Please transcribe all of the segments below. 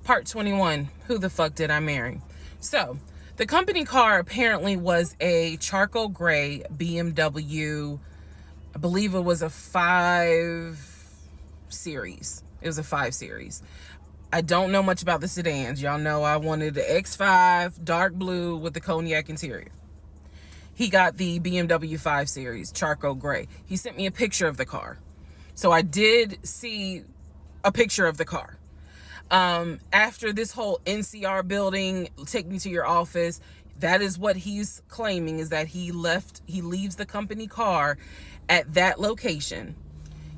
Part 21, who the fuck did I marry? So, the company car apparently was a charcoal gray BMW. I believe it was a 5 Series. It was a 5 Series. I don't know much about the sedans. Y'all know I wanted the X5, dark blue with the cognac interior. He got the BMW 5 Series, charcoal gray. He sent me a picture of the car. So I did see a picture of the car. After this whole NCR building, take me to your office, that is what he's claiming, is that he leaves the company car at that location.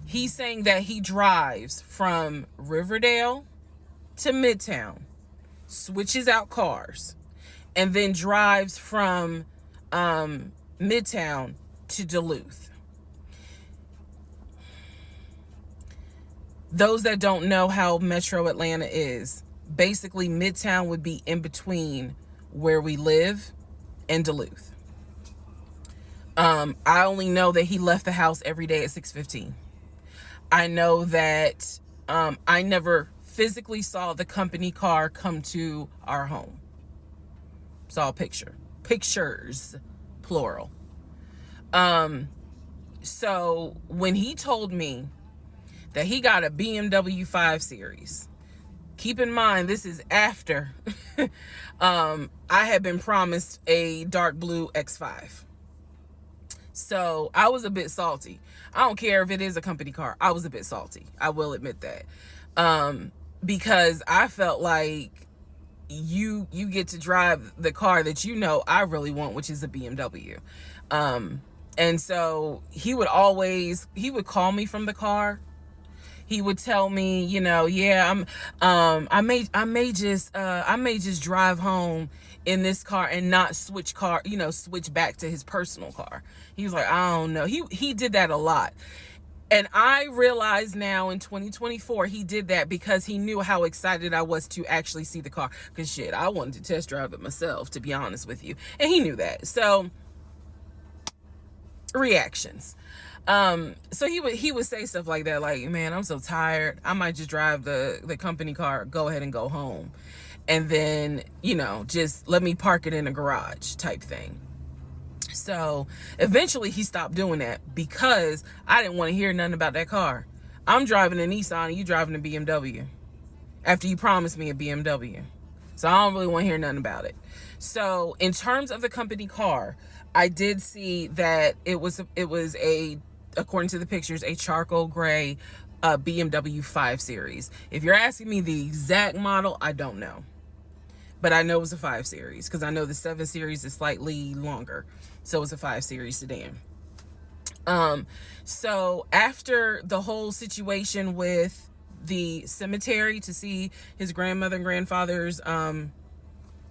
He's saying that he drives from Riverdale to Midtown, switches out cars, and then drives from Midtown to Duluth. Those that don't know how Metro Atlanta is, basically Midtown would be in between where we live and Duluth. I only know that he left the house every day at 6:15. I know that I never physically saw the company car come to our home. Saw a pictures, plural. So when he told me that he got a BMW 5 Series, keep in mind, this is after I had been promised a dark blue X5. So I was a bit salty. I don't care if it is a company car. I was a bit salty. I will admit that. Because I felt like you get to drive the car that you know I really want, which is a BMW. And so he would call me from the car. He would tell me, yeah, I may just drive home in this car and not switch back to his personal car. He was like, I don't know. He did that a lot. And I realize now in 2024, he did that because he knew how excited I was to actually see the car. Because shit, I wanted to test drive it myself, to be honest with you. And he knew that. So, reactions. So he would say stuff like that, like, man, I'm so tired. I might just drive the company car, go ahead and go home. And then, just let me park it in a garage type thing. So eventually he stopped doing that because I didn't want to hear nothing about that car. I'm driving a Nissan and you driving a BMW after you promised me a BMW. So I don't really want to hear nothing about it. So in terms of the company car, I did see that it was according to the pictures, a charcoal gray BMW 5 Series. If you're asking me the exact model, I don't know. But I know it was a 5 Series because I know the 7 Series is slightly longer. So it's a 5 Series sedan. So after the whole situation with the cemetery to see his grandmother and grandfather's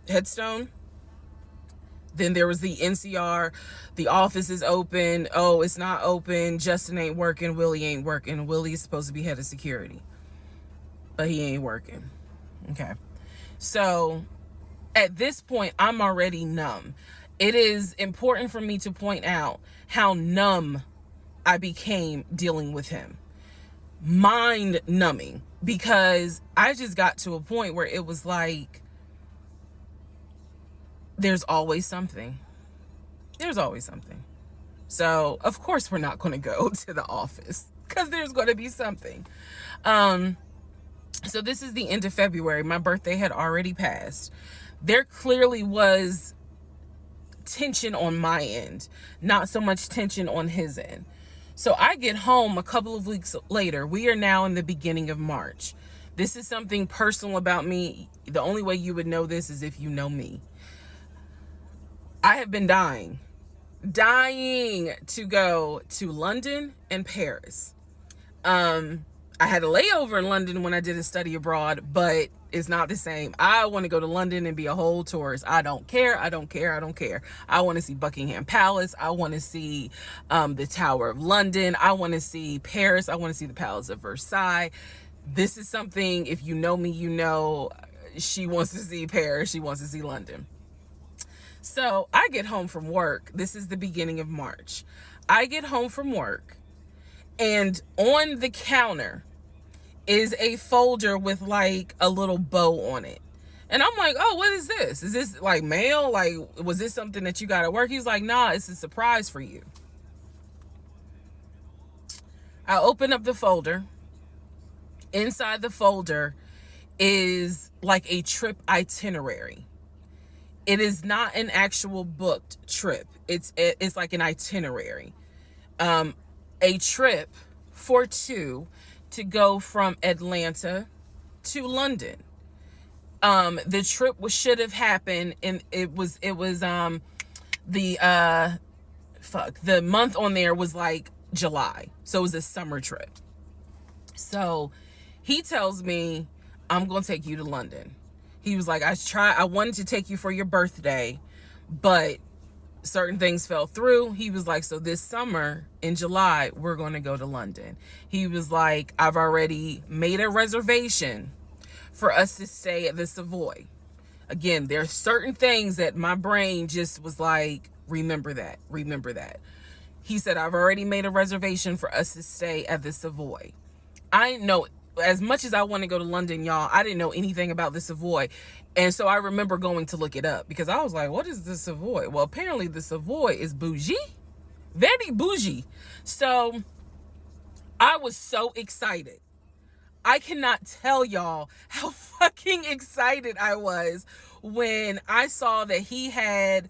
headstone, then there was the NCR, the office is open. Oh, it's not open. Justin ain't working. Willie ain't working. Willie is supposed to be head of security, but he ain't working. Okay. So at this point, I'm already numb. It is important for me to point out how numb I became dealing with him. Mind numbing, because I just got to a point where it was like, there's always something. There's always something. So, of course, we're not going to go to the office because there's going to be something. So this is the end of February. My birthday had already passed. There clearly was tension on my end, not so much tension on his end. So I get home a couple of weeks later. We are now in the beginning of March. This is something personal about me. The only way you would know this is if you know me. I have been dying to go to London and Paris. I had a layover in London when I did a study abroad, but it's not the same. I want to go to London and be a whole tourist. I don't care. I want to see Buckingham Palace. I want to see the Tower of London. I want to see Paris. I want to see the Palace of Versailles. This is something, if you know me, she wants to see Paris. She wants to see London. So I get home from work. This is the beginning of March. I get home from work, and on the counter is a folder with like a little bow on it. And I'm like, oh, what is this? Is this like mail? Like, was this something that you got at work? He's like, nah, it's a surprise for you. I open up the folder. Inside the folder is like a trip itinerary. It is not an actual booked trip. It's like an itinerary. A trip for two to go from Atlanta to London. The trip should have happened, and it was the month on there was like July. So it was a summer trip. So he tells me, I'm going to take you to London. He was like, I wanted to take you for your birthday, but certain things fell through. He was like, so this summer in July, we're going to go to London. He was like, I've already made a reservation for us to stay at the Savoy. Again, there are certain things that my brain just was like, remember that. He said, I've already made a reservation for us to stay at the Savoy. I know, as much as I want to go to London, y'all, I didn't know anything about the Savoy. And so I remember going to look it up because I was like, what is the Savoy? Well, apparently the Savoy is bougie, very bougie. So I was so excited. I cannot tell y'all how fucking excited I was when I saw that he had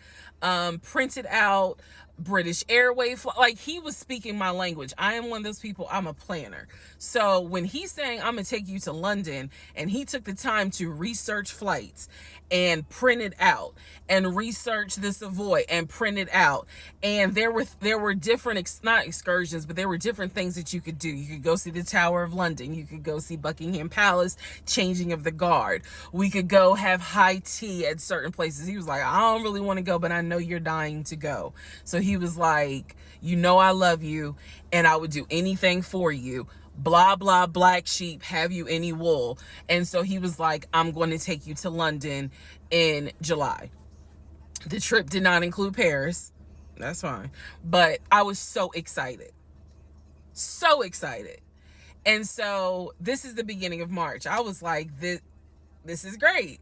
printed out British Airways. Like, he was speaking my language. I am one of those people, I'm a planner. So when he's saying, I'm gonna take you to London, and he took the time to research flights and print it out and research the Savoy and print it out. And there were different, not excursions, but there were different things that you could do. You could go see the Tower of London. You could go see Buckingham Palace, changing of the guard. We could go have high tea at certain places. He was like, I don't really want to go, but I know you're dying to go. So he was like, you know, I love you and I would do anything for you. Blah, blah, black sheep, have you any wool? And so he was like, I'm going to take you to London in July. The trip did not include Paris. That's fine. But I was so excited. So excited. And so this is the beginning of March. I was like, this is great.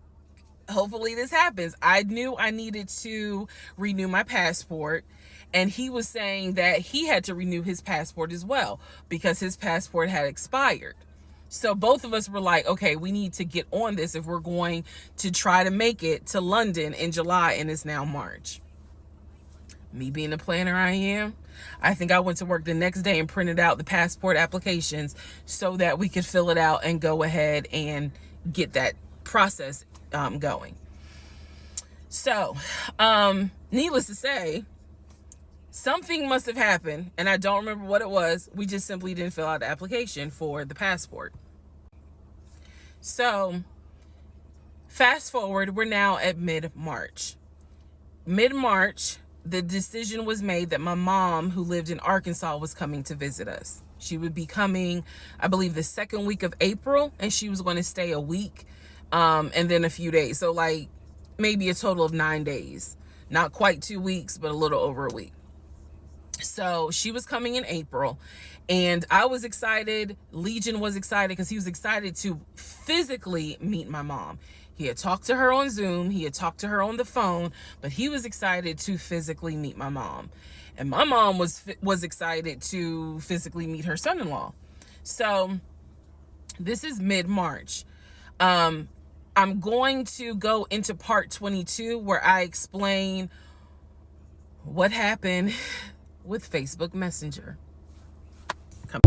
Hopefully this happens. I knew I needed to renew my passport. And he was saying that he had to renew his passport as well because his passport had expired. So both of us were like, okay, we need to get on this if we're going to try to make it to London in July, and it's now March. Me being the planner I am, I think I went to work the next day and printed out the passport applications so that we could fill it out and go ahead and get that process going. So, needless to say, something must have happened, and I don't remember what it was. We just simply didn't fill out the application for the passport. So, fast forward, we're now at mid-March. Mid-March, the decision was made that my mom, who lived in Arkansas, was coming to visit us. She would be coming, I believe, the second week of April, and she was going to stay a week, and then a few days. So, like, maybe a total of 9 days. Not quite 2 weeks, but a little over a week. So she was coming in April, and I was excited. Legion was excited because he was excited to physically meet my mom. He had talked to her on Zoom. He had talked to her on the phone, but he was excited to physically meet my mom. And my mom was excited to physically meet her son-in-law. So this is mid-March. I'm going to go into part 22 where I explain what happened with Facebook Messenger. Come